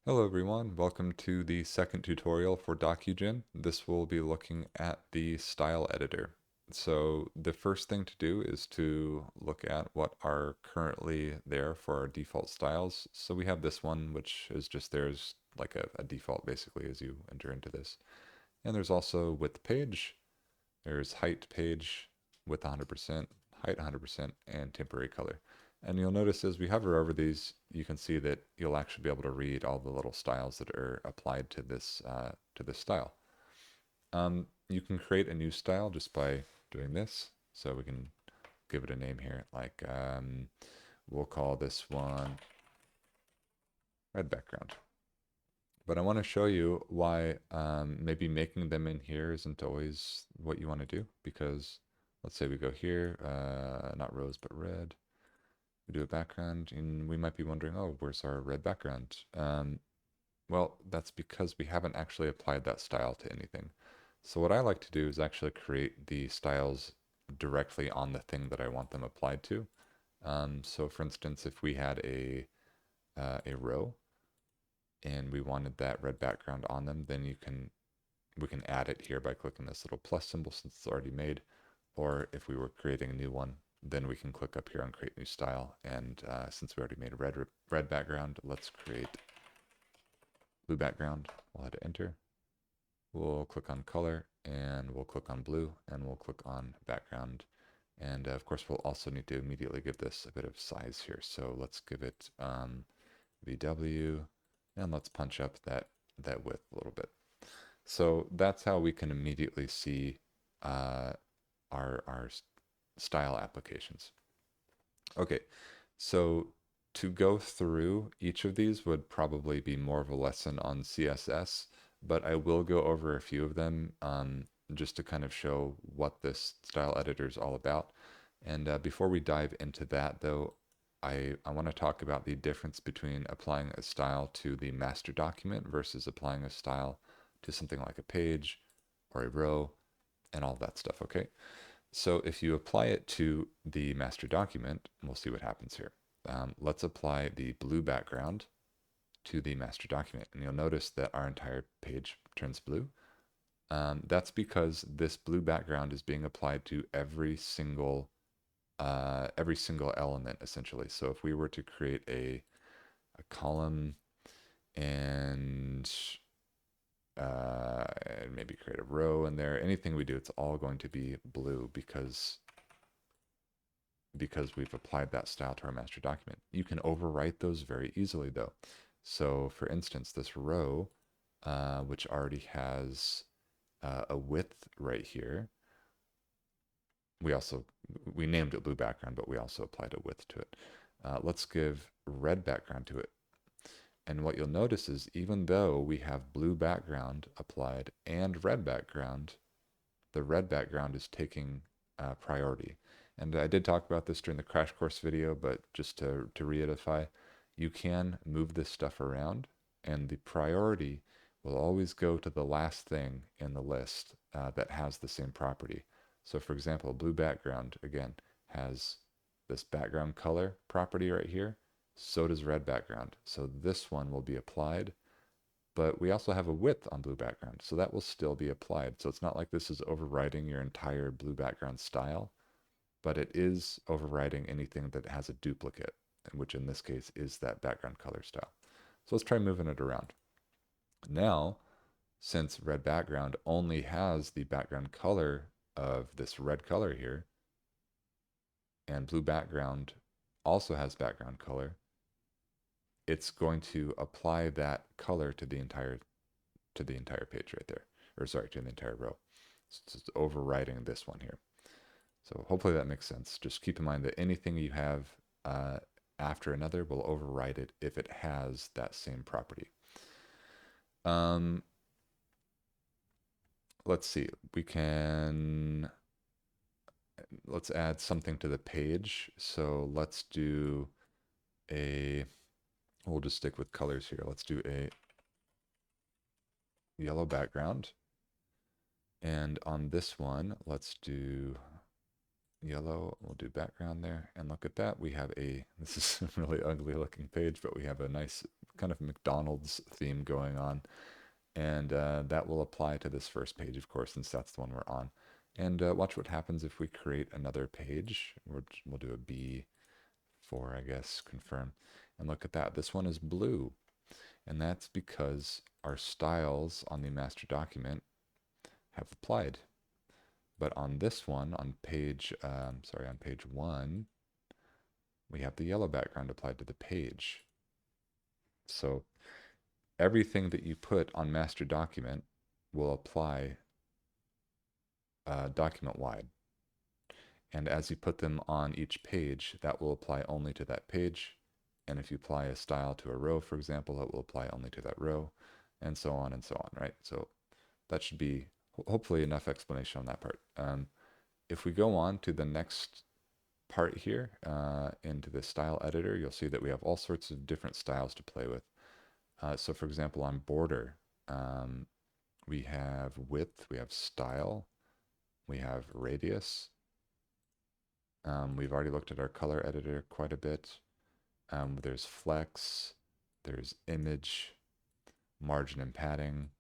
Hello everyone, welcome to the second tutorial for Docu-Gen. This will be looking at the style editor. So the first thing to do is to look at what are currently there for our default styles. So we have this one, which is just there as like a default basically as you enter into this. And there's also width page, there's height page, width 100%, height 100%, and temporary color. And you'll notice as we hover over these, you can see that you'll actually be able to read all the little styles that are applied to this style. You can create a new style just by doing this. So we can give it a name here, like we'll call this one red background. But I want to show you why maybe making them in here isn't always what you want to do, because let's say we go here, not rose, but red. We do a background, and we might be wondering, oh, where's our red background? Well, that's because we haven't actually applied that style to anything. So what I like to do is actually create the styles directly on the thing that I want them applied to. So for instance, if we had a row and we wanted that red background on them, then we can add it here by clicking this little plus symbol since it's already made. Or if we were creating a new one, then we can click up here on create new style. And since we already made a red background, let's create blue background. We'll hit enter. We'll click on color and we'll click on blue and we'll click on background. And of course, we'll also need to immediately give this a bit of size here. So let's give it VW and let's punch up that width a little bit. So that's how we can immediately see our style applications. Okay, so to go through each of these would probably be more of a lesson on CSS, but I will go over a few of them just to kind of show what this style editor is all about. And before we dive into that, though, I want to talk about the difference between applying a style to the master document versus applying a style to something like a page or a row and all that stuff, okay? So if you apply it to the master document, we'll see what happens here. Let's apply the blue background to the master document, and you'll notice that our entire page turns blue. That's because this blue background is being applied to every single element essentially. So if we were to create a column and maybe create a row in there, anything we do, it's all going to be blue because we've applied that style to our master document. You can overwrite those very easily though. So for instance, this row, which already has a width right here, we named it blue background, but we also applied a width to it. Let's give red background to it. And what you'll notice is even though we have blue background applied and red background, the red background is taking priority. And I did talk about this during the crash course video, but just to reedify, you can move this stuff around and the priority will always go to the last thing in the list that has the same property. So for example, blue background, again, has this background color property right here. So does red background. So this one will be applied, but we also have a width on blue background, so that will still be applied. So it's not like this is overriding your entire blue background style, but it is overriding anything that has a duplicate, which in this case is that background color style. So let's try moving it around. Now, since red background only has the background color of this red color here, and blue background also has background color, it's going to apply that color to the entire page right there, or sorry, to the entire row. So it's overriding this one here. So hopefully that makes sense. Just keep in mind that anything you have after another will override it if it has that same property. Let's see, let's add something to the page. So let's do we'll just stick with colors here. Let's do a yellow background. And on this one, let's do yellow. We'll do background there. And look at that. We have this is a really ugly looking page, but we have a nice kind of McDonald's theme going on. And that will apply to this first page, of course, since that's the one we're on. And watch what happens if we create another page. We'll do a B for, I guess, confirm. And look at that. This one is blue. And that's because our styles on the master document have applied. But on this one, on page, on page 1, we have the yellow background applied to the page. So everything that you put on master document will apply document wide. And as you put them on each page, that will apply only to that page. And if you apply a style to a row, for example, it will apply only to that row, and so on and so on, right? So that should be hopefully enough explanation on that part. If we go on to the next part here into the style editor, you'll see that we have all sorts of different styles to play with. So for example, on border, we have width, we have style, we have radius. We've already looked at our color editor quite a bit. There's flex, there's image, margin and padding,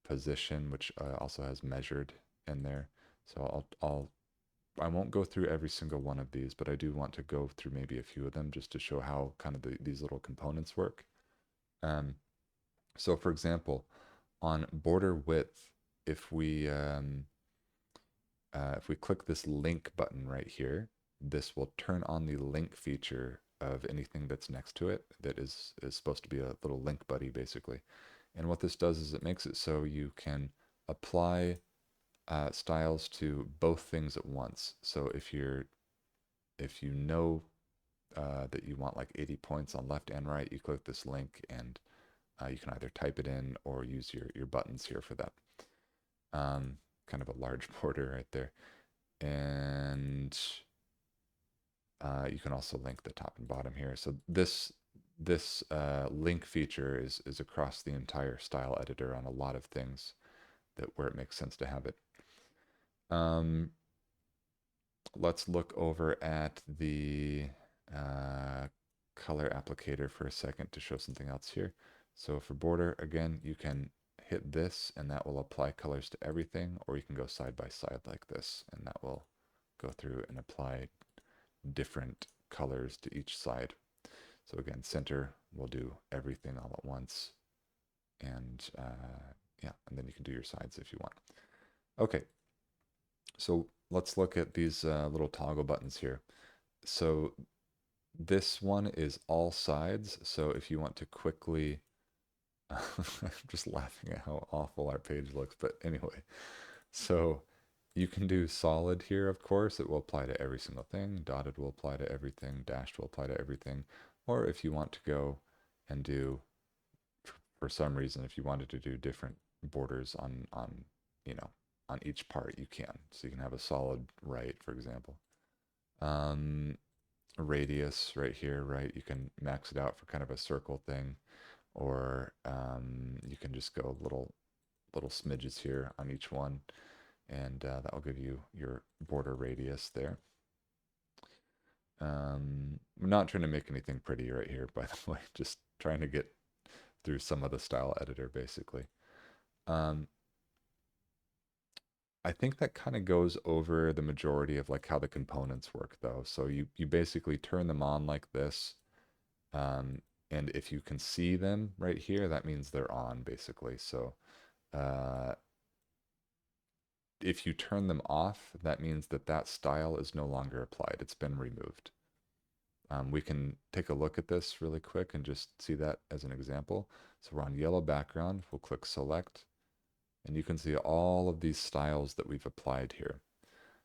position, which also has measured in there. So I won't go through every single one of these, but I do want to go through maybe a few of them just to show how kind of these little components work. So for example, on border width, if we click this link button right here, this will turn on the link feature of anything that's next to it that is supposed to be a little link buddy, basically. And what this does is it makes it so you can apply styles to both things at once. So if you know that you want like 80 points on left and right, you click this link and you can either type it in or use your buttons here for that. Kind of a large border right there. And you can also link the top and bottom here. So this link feature is across the entire style editor on a lot of things where it makes sense to have it. Let's look over at the color applicator for a second to show something else here. So for border, again, you can hit this and that will apply colors to everything, or you can go side by side like this and that will go through and apply different colors to each side. So again, center will do everything all at once. And yeah, and then you can do your sides if you want. Okay, so let's look at these little toggle buttons here. So this one is all sides. So if you want to quickly, I'm just laughing at how awful our page looks, but anyway, so you can do solid here, of course. It will apply to every single thing. Dotted will apply to everything. Dashed will apply to everything. Or if you want to go and do, for some reason, if you wanted to do different borders on on each part, you can. So you can have a solid right, for example. A radius right here, right? You can max it out for kind of a circle thing, or you can just go little smidges here on each one, and that will give you your border radius there. I'm not trying to make anything pretty right here, by the way, just trying to get through some of the style editor, basically. I think that kind of goes over the majority of like how the components work, though. So you basically turn them on like this, and if you can see them right here, that means they're on, basically. So uh, if you turn them off, that means that that style is no longer applied. It's been removed. We can take a look at this really quick and just see that as an example. So we're on yellow background. We'll click select, and you can see all of these styles that we've applied here.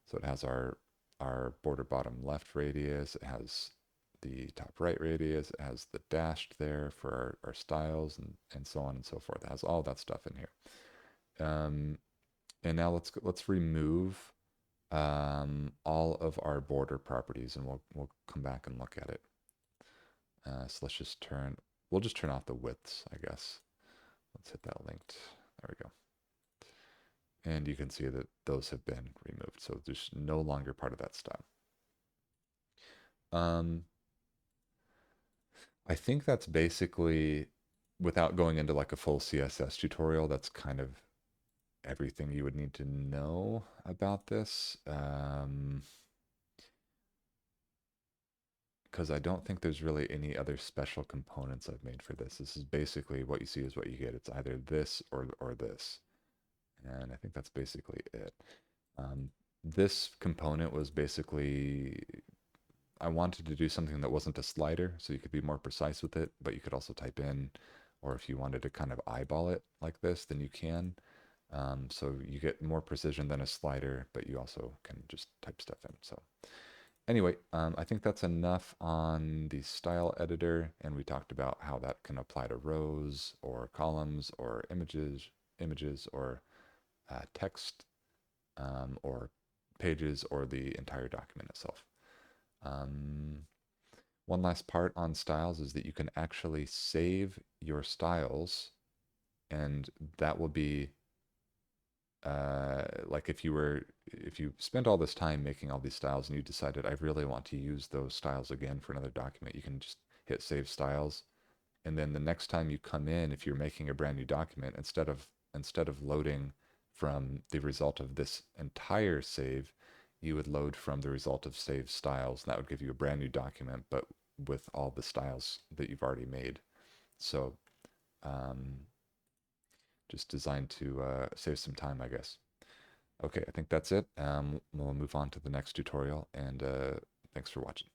So it has our border bottom left radius, it has the top right radius, it has the dashed there for our styles, and so on and so forth. It has all that stuff in here. And now let's remove all of our border properties, and we'll come back and look at it. So we'll just turn off the widths, I guess. Let's hit that linked. There we go. And you can see that those have been removed. So there's no longer part of that style. I think that's basically, without going into like a full CSS tutorial, that's kind of everything you would need to know about this. Because I don't think there's really any other special components I've made for this. This is basically what you see is what you get. It's either this or this. And I think that's basically it. Um, this component was basically, I wanted to do something that wasn't a slider, so you could be more precise with it, but you could also type in, or if you wanted to kind of eyeball it like this, then you can. So you get more precision than a slider, but you also can just type stuff in. So anyway, I think that's enough on the style editor, and we talked about how that can apply to rows or columns or images or text or pages or the entire document itself. Um, One last part on styles is that you can actually save your styles, and that will be like if you spent all this time making all these styles and you decided I really want to use those styles again for another document, you can just hit save styles, and then the next time you come in, if you're making a brand new document, instead of loading from the result of this entire save, you would load from the result of save styles, and that would give you a brand new document, but with all the styles that you've already made. So um, just designed to save some time, I guess. Okay, I think that's it. We'll move on to the next tutorial, and thanks for watching.